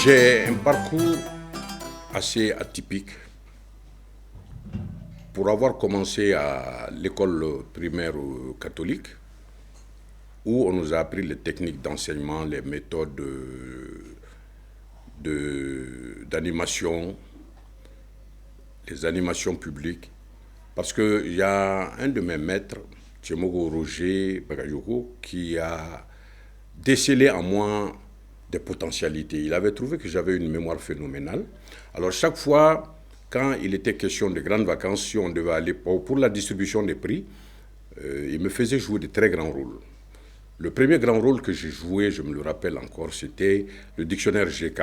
J'ai un parcours assez atypique. Pour avoir commencé à l'école primaire catholique, où on nous a appris les techniques d'enseignement, les méthodes d'animation, les animations publiques. Parce qu'il y a un de mes maîtres, Tchemogo Roger Bagayoko, qui a décelé en moi des potentialités. Il avait trouvé que j'avais une mémoire phénoménale. Alors chaque fois, quand il était question de grandes vacances, si on devait aller pour la distribution des prix, il me faisait jouer de très grands rôles. Le premier grand rôle que j'ai joué, je me le rappelle encore, c'était le dictionnaire GK,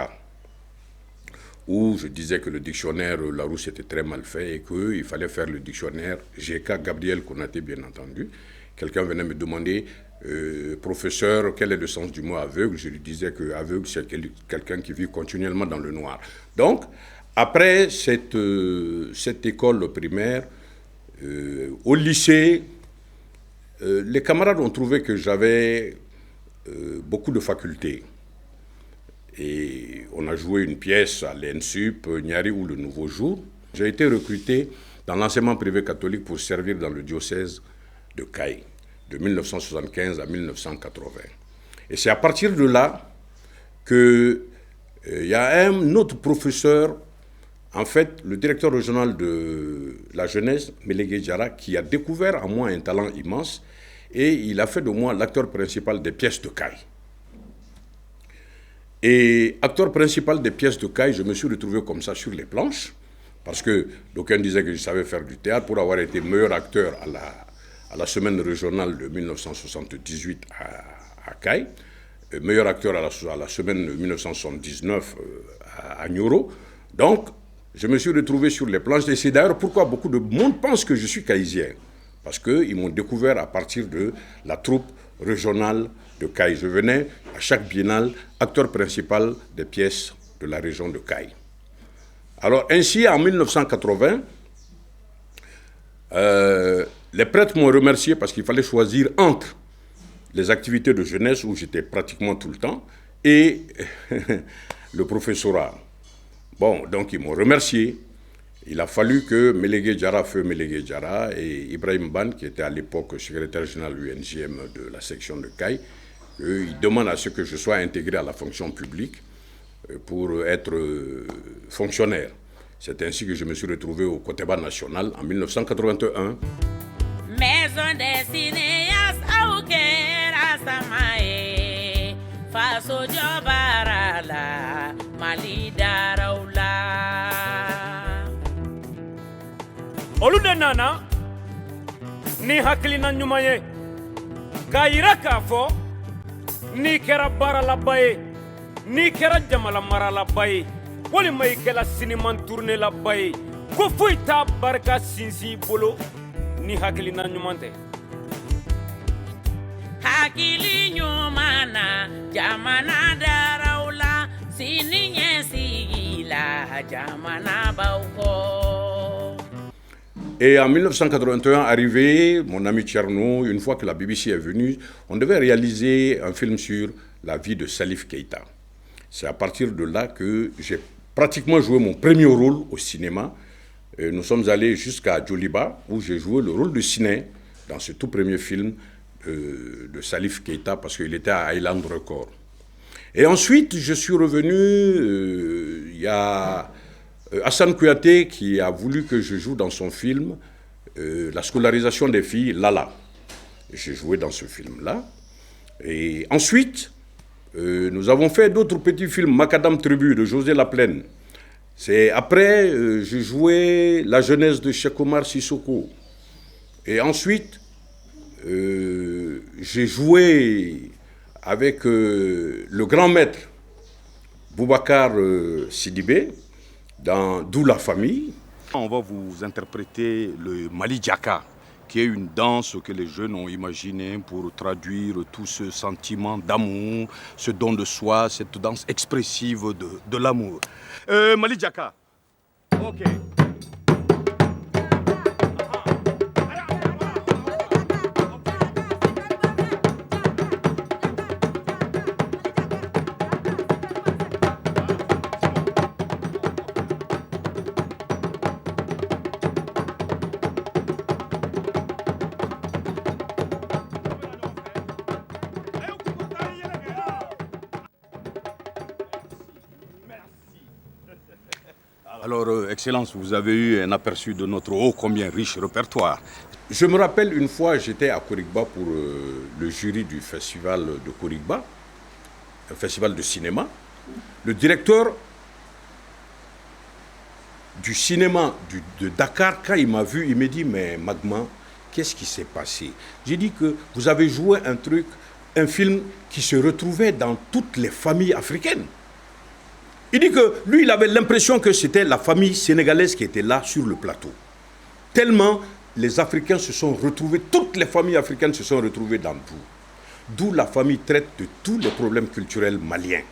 où je disais que le dictionnaire Larousse était très mal fait et qu'il fallait faire le dictionnaire GK Gabriel Konaté, bien entendu. Quelqu'un venait me demander, professeur, quel est le sens du mot aveugle? Je lui disais que aveugle, c'est quelqu'un qui vit continuellement dans le noir. Donc, après cette école primaire, au lycée, les camarades ont trouvé que j'avais beaucoup de facultés. Et on a joué une pièce à l'ENSUP, Niari ou Le Nouveau Jour. J'ai été recruté dans l'enseignement privé catholique pour servir dans le diocèse de Caille, de 1975 à 1980. Et c'est à partir de là qu'il y a un autre professeur, en fait, le directeur régional de la jeunesse, Mélégué Diarra, qui a découvert en moi un talent immense et il a fait de moi l'acteur principal des pièces de Caille. Et acteur principal des pièces de Caille, je me suis retrouvé comme ça sur les planches, parce que d'aucuns disaient que je savais faire du théâtre pour avoir été meilleur acteur à la semaine régionale de 1978 à Caille, meilleur acteur à la semaine de 1979 à Nioro. Donc, je me suis retrouvé sur les planches, et c'est d'ailleurs pourquoi beaucoup de monde pense que je suis caïsien, parce qu'ils m'ont découvert à partir de la troupe régionale de Caille. Je venais à chaque biennale acteur principal des pièces de la région de Caille. Alors ainsi, en 1980, les prêtres m'ont remercié parce qu'il fallait choisir entre les activités de jeunesse où j'étais pratiquement tout le temps et le professorat. Bon, donc ils m'ont remercié. Il a fallu que Mélégué Diarra, feu Mélégué Diarra, et Ibrahim Ban, qui était à l'époque secrétaire général UNGM de la section de Caille, ils demandent à ce que je sois intégré à la fonction publique pour être fonctionnaire. C'est ainsi que je me suis retrouvé au Koteba National en 1981. Maison des cinéastes, Aoukera Samae, Faso Jobarala, Malidaraula. Olu de nana ni hakilina ɲuman ye k'a yira k'a fɔ n'i kɛra baaralaba ye n'i kɛra jamana maralaba ye walima i kɛra siniman turnelaba ye ko foyi t'a barika sinsin i bolo ni hakilina ɲuman tɛ. Hakili ɲuman na jamana daraw la sini ɲɛsigi la jamana b'aw kɔ. Et en 1981, arrivé, mon ami Tcherno, une fois que la BBC est venue, on devait réaliser un film sur la vie de Salif Keïta. C'est à partir de là que j'ai pratiquement joué mon premier rôle au cinéma. Et nous sommes allés jusqu'à Djoliba, où j'ai joué le rôle de Siné dans ce tout premier film de Salif Keïta, parce qu'il était à Island Record. Et ensuite, je suis revenu, il y a Hassan Kouyaté qui a voulu que je joue dans son film la scolarisation des filles, Lala. J'ai joué dans ce film-là. Et ensuite, nous avons fait d'autres petits films, Macadam Tribu de José Laplaine. C'est après, j'ai joué La jeunesse de Cheikh Omar Sissoko. Et ensuite, j'ai joué avec le grand maître Boubacar Sidibé, dans D'où la famille. On va vous interpréter le Mali Djaka, qui est une danse que les jeunes ont imaginée pour traduire tout ce sentiment d'amour, ce don de soi, cette danse expressive de l'amour. Mali Djaka. Ok. Alors, Excellence, vous avez eu un aperçu de notre ô combien riche répertoire. Je me rappelle une fois, j'étais à Korigba pour le jury du festival de Korigba, un festival de cinéma. Le directeur du cinéma de Dakar, quand il m'a vu, il m'a dit « Mais Magma, qu'est-ce qui s'est passé ?» J'ai dit que vous avez joué un film qui se retrouvait dans toutes les familles africaines. Il dit que lui, il avait l'impression que c'était la famille sénégalaise qui était là sur le plateau. Tellement les Africains se sont retrouvés, toutes les familles africaines se sont retrouvées dans tout. D'où la famille traite de tous les problèmes culturels maliens,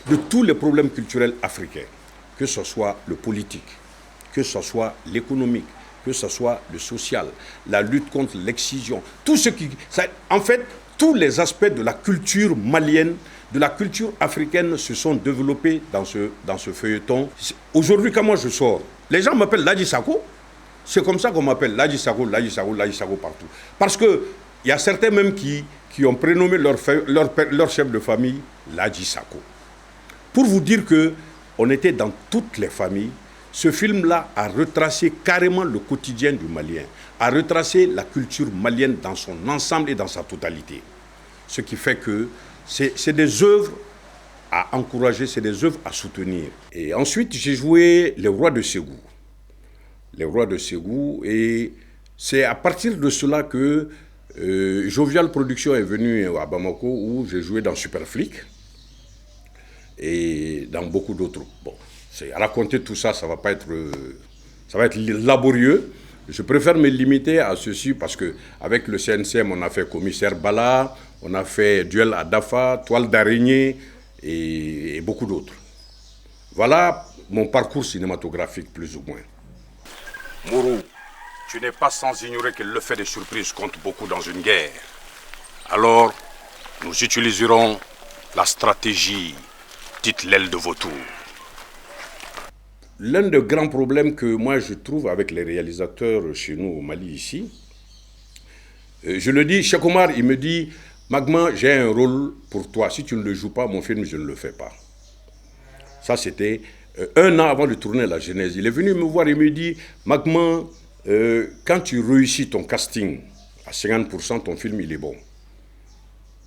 de tous les problèmes culturels africains, que ce soit le politique, que ce soit l'économique, que ce soit le social, la lutte contre l'excision, tout ce qui... En fait, tous les aspects de la culture malienne, de la culture africaine se sont développés dans ce feuilleton. Aujourd'hui, quand moi je sors, les gens m'appellent Ladji Sako. C'est comme ça qu'on m'appelle Ladji Sako, Ladji Sako, Ladji Sako partout. Parce qu'il y a certains même qui ont prénommé leur chef de famille Ladji Sako. Pour vous dire qu'on était dans toutes les familles, ce film-là a retracé carrément le quotidien du Malien, a retracé la culture malienne dans son ensemble et dans sa totalité. Ce qui fait que c'est des œuvres à encourager, c'est des œuvres à soutenir. Et ensuite, j'ai joué Les Rois de Ségou. Les Rois de Ségou, et c'est à partir de cela que Jovial Production est venu à Bamako, où j'ai joué dans Super Flic et dans beaucoup d'autres. Bon, raconter tout ça, ça va être laborieux. Je préfère me limiter à ceci parce qu'avec le CNCM, on a fait Commissaire Bala, on a fait Duel à Dafa, Toile d'araignée et beaucoup d'autres. Voilà mon parcours cinématographique plus ou moins. Mourou, tu n'es pas sans ignorer que le fait des surprises compte beaucoup dans une guerre. Alors, nous utiliserons la stratégie dite l'aile de vautour. L'un des grands problèmes que moi je trouve avec les réalisateurs chez nous au Mali ici, je le dis, Cheikh Omar, il me dit, Magma, j'ai un rôle pour toi. Si tu ne le joues pas, mon film, je ne le fais pas. Ça, c'était 1 an avant de tourner La Genèse. Il est venu me voir et me dit, Magma, quand tu réussis ton casting à 50%, ton film, il est bon.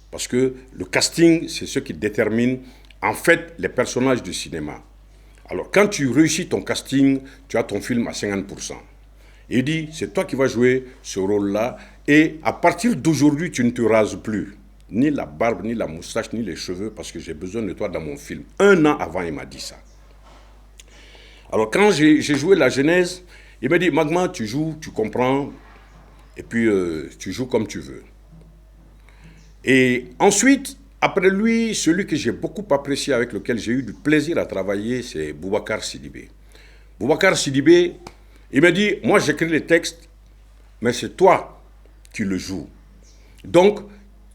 Parce que le casting, c'est ce qui détermine, en fait, les personnages du cinéma. Alors, quand tu réussis ton casting, tu as ton film à 50%. Il dit, c'est toi qui vas jouer ce rôle-là. Et à partir d'aujourd'hui, tu ne te rases plus. Ni la barbe, ni la moustache, ni les cheveux, parce que j'ai besoin de toi dans mon film. 1 an avant, il m'a dit ça. Alors, quand j'ai joué La Genèse, il m'a dit, Magma, tu joues, tu comprends, et puis tu joues comme tu veux. Et ensuite, après lui, celui que j'ai beaucoup apprécié, avec lequel j'ai eu du plaisir à travailler, c'est Boubacar Sidibé. Boubacar Sidibé, il m'a dit, moi j'écris les textes, mais c'est toi qui le joues. Donc,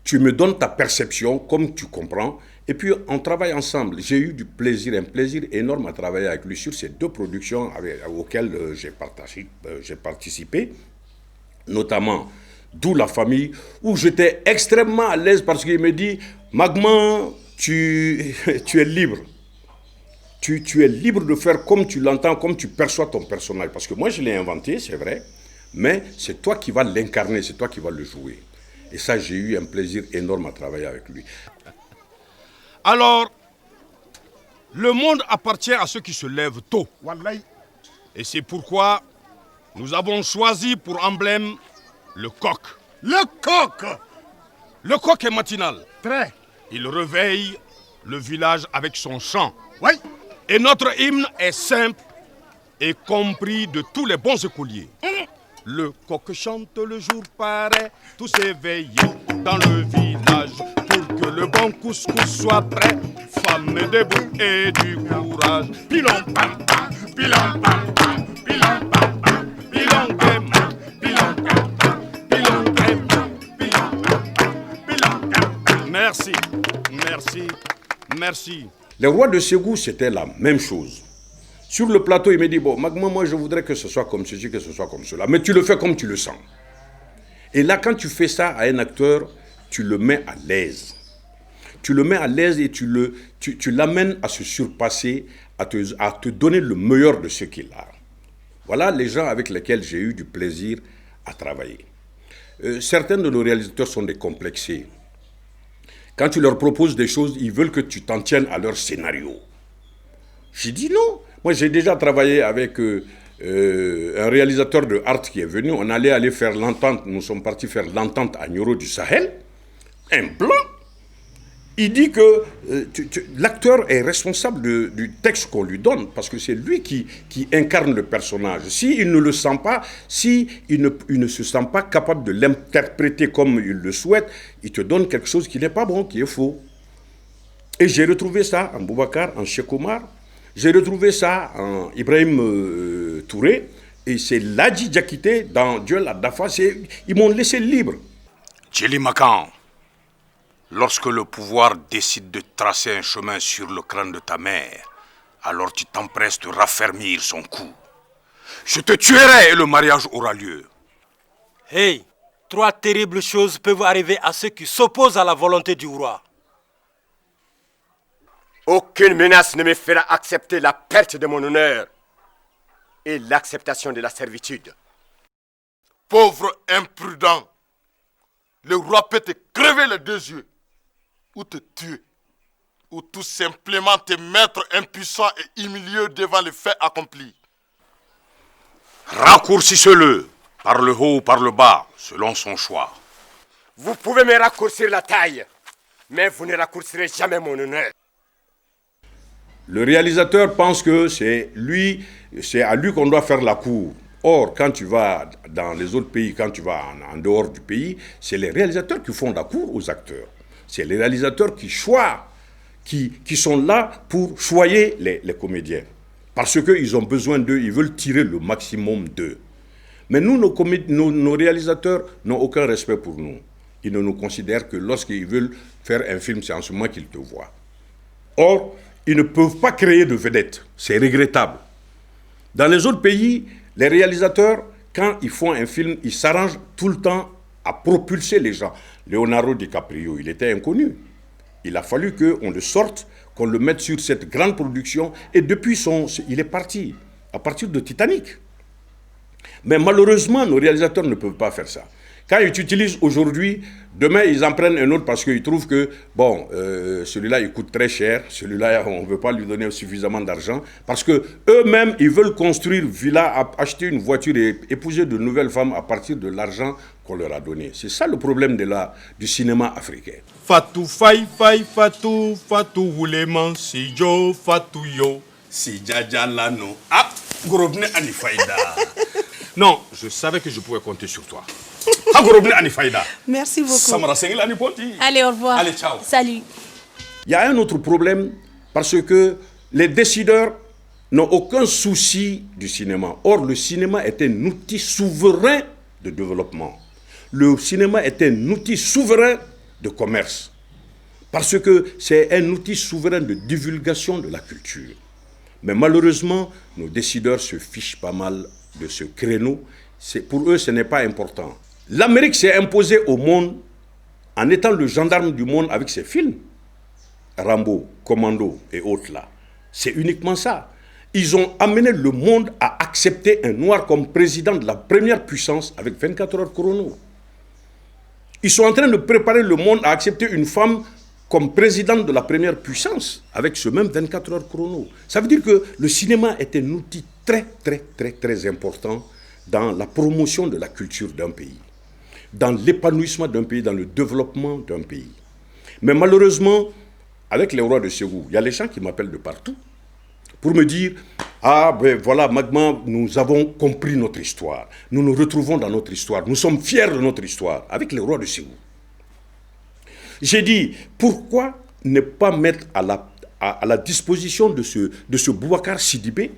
tu me donnes ta perception, comme tu comprends, et puis on travaille ensemble. J'ai eu du plaisir, un plaisir énorme à travailler avec lui sur ces 2 productions auxquelles j'ai participé, notamment D'où la famille, où j'étais extrêmement à l'aise parce qu'il me dit, Magma, tu es libre. Tu es libre de faire comme tu l'entends, comme tu perçois ton personnage. Parce que moi, je l'ai inventé, c'est vrai, mais c'est toi qui vas l'incarner, c'est toi qui vas le jouer. Et ça, j'ai eu un plaisir énorme à travailler avec lui. Alors, le monde appartient à ceux qui se lèvent tôt. Et c'est pourquoi nous avons choisi pour emblème le coq. Le coq! Le coq est matinal. Très. Il réveille le village avec son chant. Oui. Et notre hymne est simple et compris de tous les bons écoliers. Le coq chante, le jour paraît, tous s'éveillent dans le village pour que le bon couscous soit prêt. Femmes debout et du courage. Pilon pam pam, pilon pam pam, pilon pam pam, pilon pam pam, pilon pam pam, pilon pam pam, pilon pam pam, pilon pam pam. Merci, merci, merci. Les Rois de Ségou, c'était la même chose. Sur le plateau, il me dit, bon, Magma, moi je voudrais que ce soit comme ceci, que ce soit comme cela. Mais tu le fais comme tu le sens. Et là, quand tu fais ça à un acteur, tu le mets à l'aise. tu le mets à l'aise et tu l'amènes à se surpasser, à te donner le meilleur de ce qu'il a. Voilà les gens avec lesquels j'ai eu du plaisir à travailler. Certains de nos réalisateurs sont décomplexés. Quand tu leur proposes des choses, ils veulent que tu t'en tiennes à leur scénario. J'ai dit non. Moi, j'ai déjà travaillé avec un réalisateur de art qui est venu. On allait aller faire l'entente. Nous sommes partis faire l'entente à Nioro du Sahel. Un blanc. Il dit que l'acteur est responsable du texte qu'on lui donne, parce que c'est lui qui incarne le personnage. S'il ne le sent pas, s'il ne se sent pas capable de l'interpréter comme il le souhaite, il te donne quelque chose qui n'est pas bon, qui est faux. Et j'ai retrouvé ça en Boubacar, en Cheikh Omar, j'ai retrouvé ça en Ibrahim Touré, et c'est Ladji Diakité dans Dieu la Dafa, ils m'ont laissé libre. Djeli Makan, lorsque le pouvoir décide de tracer un chemin sur le crâne de ta mère, alors tu t'empresses de raffermir son cou. Je te tuerai et le mariage aura lieu. Hey, 3 terribles choses peuvent arriver à ceux qui s'opposent à la volonté du roi. Aucune menace ne me fera accepter la perte de mon honneur et l'acceptation de la servitude. Pauvre imprudent, le roi peut te crever les 2 yeux, ou te tuer, ou tout simplement te mettre impuissant et humilié devant les faits accomplis. Raccourcissez-le, par le haut ou par le bas, selon son choix. Vous pouvez me raccourcir la taille, mais vous ne raccourcirez jamais mon honneur. Le réalisateur pense que c'est à lui qu'on doit faire la cour. Or, quand tu vas dans les autres pays, quand tu vas en dehors du pays, c'est les réalisateurs qui font la cour aux acteurs. C'est les réalisateurs qui sont là pour choyer les comédiens. Parce qu'ils ont besoin d'eux, ils veulent tirer le maximum d'eux. Mais nous, nos réalisateurs n'ont aucun respect pour nous. Ils ne nous considèrent que lorsqu'ils veulent faire un film, c'est en ce moment qu'ils te voient. Or, ils ne peuvent pas créer de vedettes. C'est regrettable. Dans les autres pays, les réalisateurs, quand ils font un film, ils s'arrangent tout le temps à propulser les gens. Leonardo DiCaprio, il était inconnu. Il a fallu qu'on le sorte, qu'on le mette sur cette grande production. Et depuis, il est parti, à partir de Titanic. Mais malheureusement, nos réalisateurs ne peuvent pas faire ça. Quand ils utilisent aujourd'hui, demain, ils en prennent un autre parce qu'ils trouvent que, bon, celui-là, il coûte très cher. Celui-là, on ne veut pas lui donner suffisamment d'argent. Parce qu'eux-mêmes, ils veulent construire villa, acheter une voiture et épouser de nouvelles femmes à partir de l'argent qu'on leur a donné. C'est ça le problème du cinéma africain. Fatou fai fai fatou fatou wuleman si jo fatou yo si jaja lano. Ah, Gorobne Anifaïda. Non, je savais que je pouvais compter sur toi. Merci beaucoup. Allez, au revoir. Allez, ciao. Salut. Il y a un autre problème parce que les décideurs n'ont aucun souci du cinéma. Or, le cinéma est un outil souverain de développement. Le cinéma est un outil souverain de commerce. Parce que c'est un outil souverain de divulgation de la culture. Mais malheureusement, nos décideurs se fichent pas mal de ce créneau. Pour eux, ce n'est pas important. L'Amérique s'est imposée au monde en étant le gendarme du monde avec ses films. Rambo, Commando et autres là. C'est uniquement ça. Ils ont amené le monde à accepter un noir comme président de la première puissance avec 24 heures chrono. Ils sont en train de préparer le monde à accepter une femme comme présidente de la première puissance avec ce même 24 heures chrono. Ça veut dire que le cinéma est un outil très, très, très, très important dans la promotion de la culture d'un pays, dans l'épanouissement d'un pays, dans le développement d'un pays. Mais malheureusement, avec les rois de Ségou, il y a les gens qui m'appellent de partout pour me dire « Ah, ben voilà, Magma, nous avons compris notre histoire. Nous nous retrouvons dans notre histoire. Nous sommes fiers de notre histoire. » Avec les rois de Ségou. J'ai dit, pourquoi ne pas mettre à la disposition de ce Boubacar Sidibé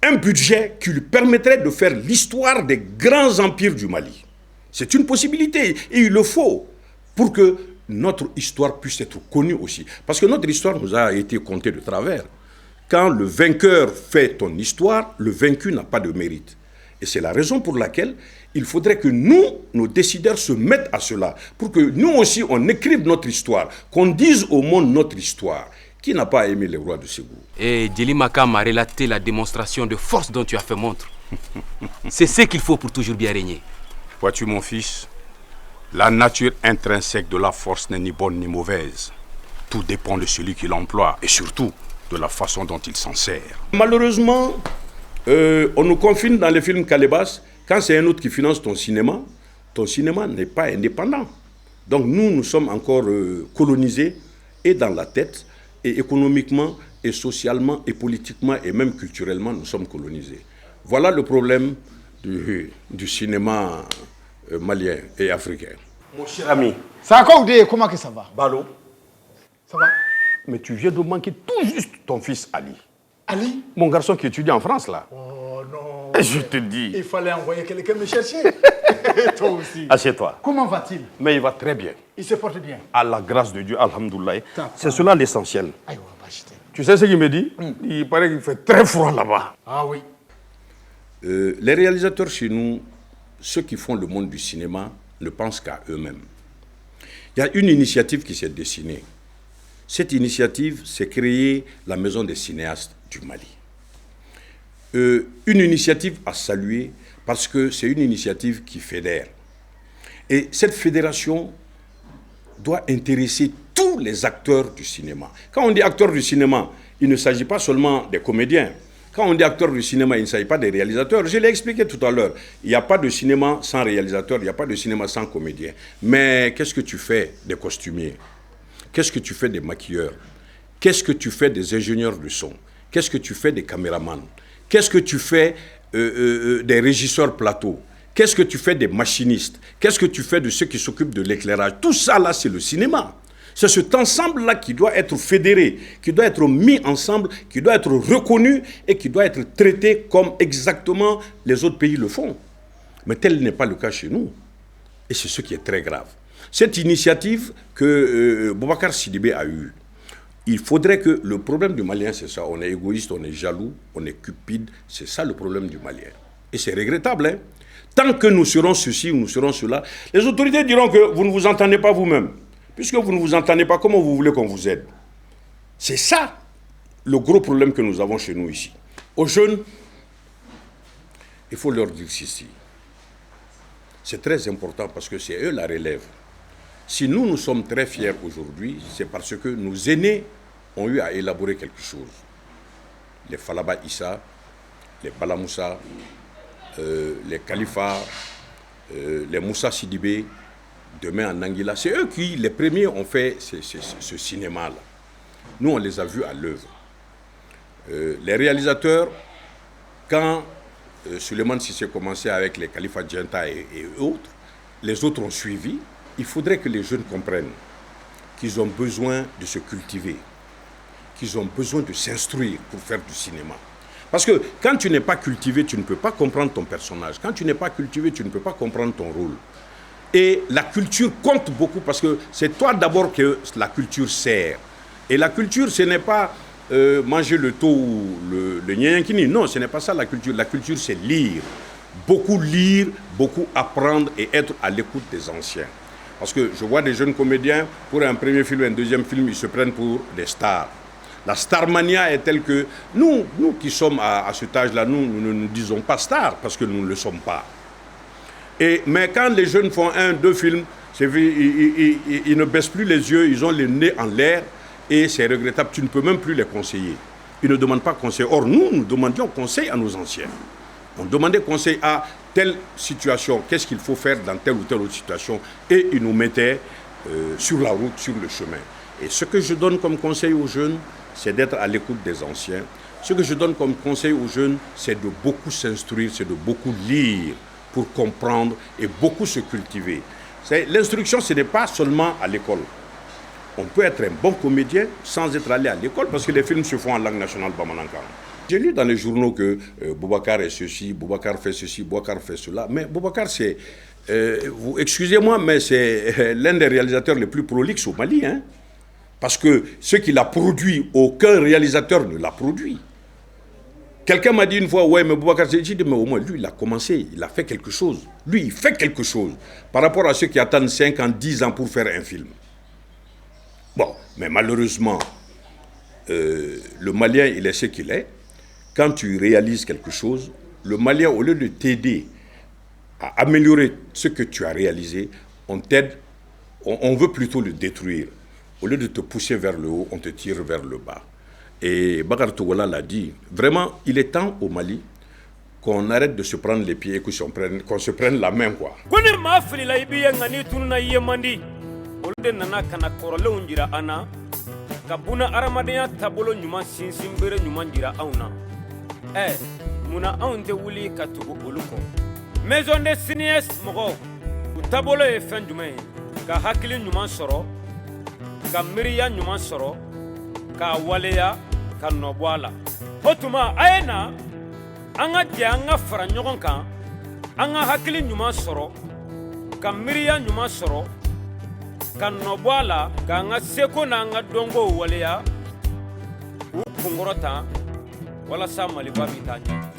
un budget qui lui permettrait de faire l'histoire des grands empires du Mali. C'est une possibilité et il le faut pour que notre histoire puisse être connue aussi. Parce que notre histoire nous a été contée de travers. Quand le vainqueur fait ton histoire, le vaincu n'a pas de mérite. Et c'est la raison pour laquelle il faudrait que nous, nos décideurs, se mettent à cela, pour que nous aussi, on écrive notre histoire, qu'on dise au monde notre histoire. Qui n'a pas aimé les rois de Ségou? Et Djeli Makam a relaté la démonstration de force dont tu as fait montre. C'est ce qu'il faut pour toujours bien régner. Vois-tu, mon fils, la nature intrinsèque de la force n'est ni bonne ni mauvaise. Tout dépend de celui qui l'emploie et surtout de la façon dont il s'en sert. Malheureusement, on nous confine dans les films Calébas. Quand c'est un autre qui finance ton cinéma n'est pas indépendant. Donc nous sommes encore colonisés et dans la tête, et économiquement, et socialement, et politiquement, et même culturellement, nous sommes colonisés. Voilà le problème du cinéma malien et africain. Mon cher ami. Ça a quoi, comment que ça va? Balo. Ça va? Mais tu viens de manquer tout juste ton fils Ali. Ali? Mon garçon qui étudie en France, là. Oh non. Je te dis. Il fallait envoyer quelqu'un me chercher. Toi aussi. Assieds-toi. Comment va-t-il? Mais il va très bien. Il se porte bien. À la grâce de Dieu, alhamdoulilah. C'est cela l'essentiel. Aïe, on va acheter. Tu sais ce qu'il me dit? Il paraît qu'il fait très froid là-bas. Ah oui. Les réalisateurs chez nous, ceux qui font le monde du cinéma, ne pensent qu'à eux-mêmes. Il y a une initiative qui s'est dessinée. Cette initiative, c'est créer la Maison des cinéastes du Mali. Une initiative à saluer parce que c'est une initiative qui fédère. Et cette fédération doit intéresser tous les acteurs du cinéma. Quand on dit acteurs du cinéma, il ne s'agit pas seulement des comédiens. Quand on dit acteurs du cinéma, il ne s'agit pas des réalisateurs. Je l'ai expliqué tout à l'heure. Il n'y a pas de cinéma sans réalisateur, il n'y a pas de cinéma sans comédien. Mais qu'est-ce que tu fais des costumiers? Qu'est-ce que tu fais des maquilleurs? Qu'est-ce que tu fais des ingénieurs de son? Qu'est-ce que tu fais des caméramans? Qu'est-ce que tu fais des régisseurs plateau? Qu'est-ce que tu fais des machinistes? Qu'est-ce que tu fais de ceux qui s'occupent de l'éclairage? Tout ça, là, c'est le cinéma. C'est cet ensemble-là qui doit être fédéré, qui doit être mis ensemble, qui doit être reconnu et qui doit être traité comme exactement les autres pays le font. Mais tel n'est pas le cas chez nous. Et c'est ce qui est très grave. Cette initiative que Boubacar Sidibé a eue, il faudrait que le problème du Malien, c'est ça. On est égoïste, on est jaloux, on est cupide. C'est ça le problème du Malien. Et c'est regrettable, hein. Tant que nous serons ceci ou nous serons cela, les autorités diront que vous ne vous entendez pas vous-même. Puisque vous ne vous entendez pas, comment vous voulez qu'on vous aide? C'est ça le gros problème que nous avons chez nous ici. Aux jeunes, il faut leur dire ceci. C'est très important parce que c'est eux la relève. Si nous sommes très fiers aujourd'hui, c'est parce que nos aînés ont eu à élaborer quelque chose. Les Falaba Issa, les Balamoussa, les Khalifa, les Moussa Sidibé, demain en Anguilla, c'est eux qui, les premiers, ont fait ce cinéma-là. Nous, on les a vus à l'œuvre. Les réalisateurs, quand Suleiman Sissé commençait avec les Khalifa Djenta et autres, les autres ont suivi. Il faudrait que les jeunes comprennent qu'ils ont besoin de se cultiver, qu'ils ont besoin de s'instruire pour faire du cinéma. Parce que quand tu n'es pas cultivé, tu ne peux pas comprendre ton personnage. Quand tu n'es pas cultivé, tu ne peux pas comprendre ton rôle. Et la culture compte beaucoup parce que c'est toi d'abord que la culture sert. Et la culture, ce n'est pas manger le taux ou le nyankini. Non, ce n'est pas ça la culture. La culture, c'est lire, beaucoup apprendre et être à l'écoute des anciens. Parce que je vois des jeunes comédiens, pour un premier film, un deuxième film, ils se prennent pour des stars. La starmania est telle que nous qui sommes à cet âge-là, nous ne nous disons pas stars parce que nous ne le sommes pas. Mais quand les jeunes font 1, 2 films, ils ne baissent plus les yeux, ils ont le nez en l'air et c'est regrettable, tu ne peux même plus les conseiller. Ils ne demandent pas conseil. Or, nous demandions conseil à nos anciens. On demandait conseil à telle situation, qu'est-ce qu'il faut faire dans telle ou telle autre situation, et ils nous mettaient sur la route, sur le chemin. Et ce que je donne comme conseil aux jeunes, c'est d'être à l'écoute des anciens. Ce que je donne comme conseil aux jeunes, c'est de beaucoup s'instruire, c'est de beaucoup lire pour comprendre et beaucoup se cultiver. L'instruction, ce n'est pas seulement à l'école. On peut être un bon comédien sans être allé à l'école parce que les films se font en langue nationale bamanankan. J'ai lu dans les journaux que Boubacar est ceci, Boubacar fait ceci, Boubacar fait cela. Mais Boubacar, c'est, excusez-moi, mais c'est l'un des réalisateurs les plus prolixes au Mali. Hein? Parce que ce qu'il a produit, aucun réalisateur ne l'a produit. Quelqu'un m'a dit une fois, ouais, mais Boubacar, j'ai dit, mais au moins, lui, il a commencé, il a fait quelque chose. Lui, il fait quelque chose par rapport à ceux qui attendent 5 ans, 10 ans pour faire un film. Bon, mais malheureusement, le Malien, il est ce qu'il est. Quand tu réalises quelque chose, le Malien, au lieu de t'aider à améliorer ce que tu as réalisé, on t'aide, on veut plutôt le détruire. Au lieu de te pousser vers le haut, on te tire vers le bas. Et Bakar Togola l'a dit, vraiment, il est temps au Mali qu'on arrête de se prendre les pieds et qu'on se prenne la main, quoi. Maison des signes mogo tabolo e fen jumɛn ka hakili ɲuman sɔrɔ ka miiriya ɲuman sɔrɔ ka waleya ka nɔbɔ a la o tuma a ye na an ka jɛ an ka fara ɲɔgɔn kan an ka hakili ɲuman sɔrɔ ka miiriya ɲuman sɔrɔ ka nɔbɔ a la k'an ka seko n'an ka dɔnkow waleya k'u kunkɔrɔta walasa Maliba bɛ taa ɲɛ.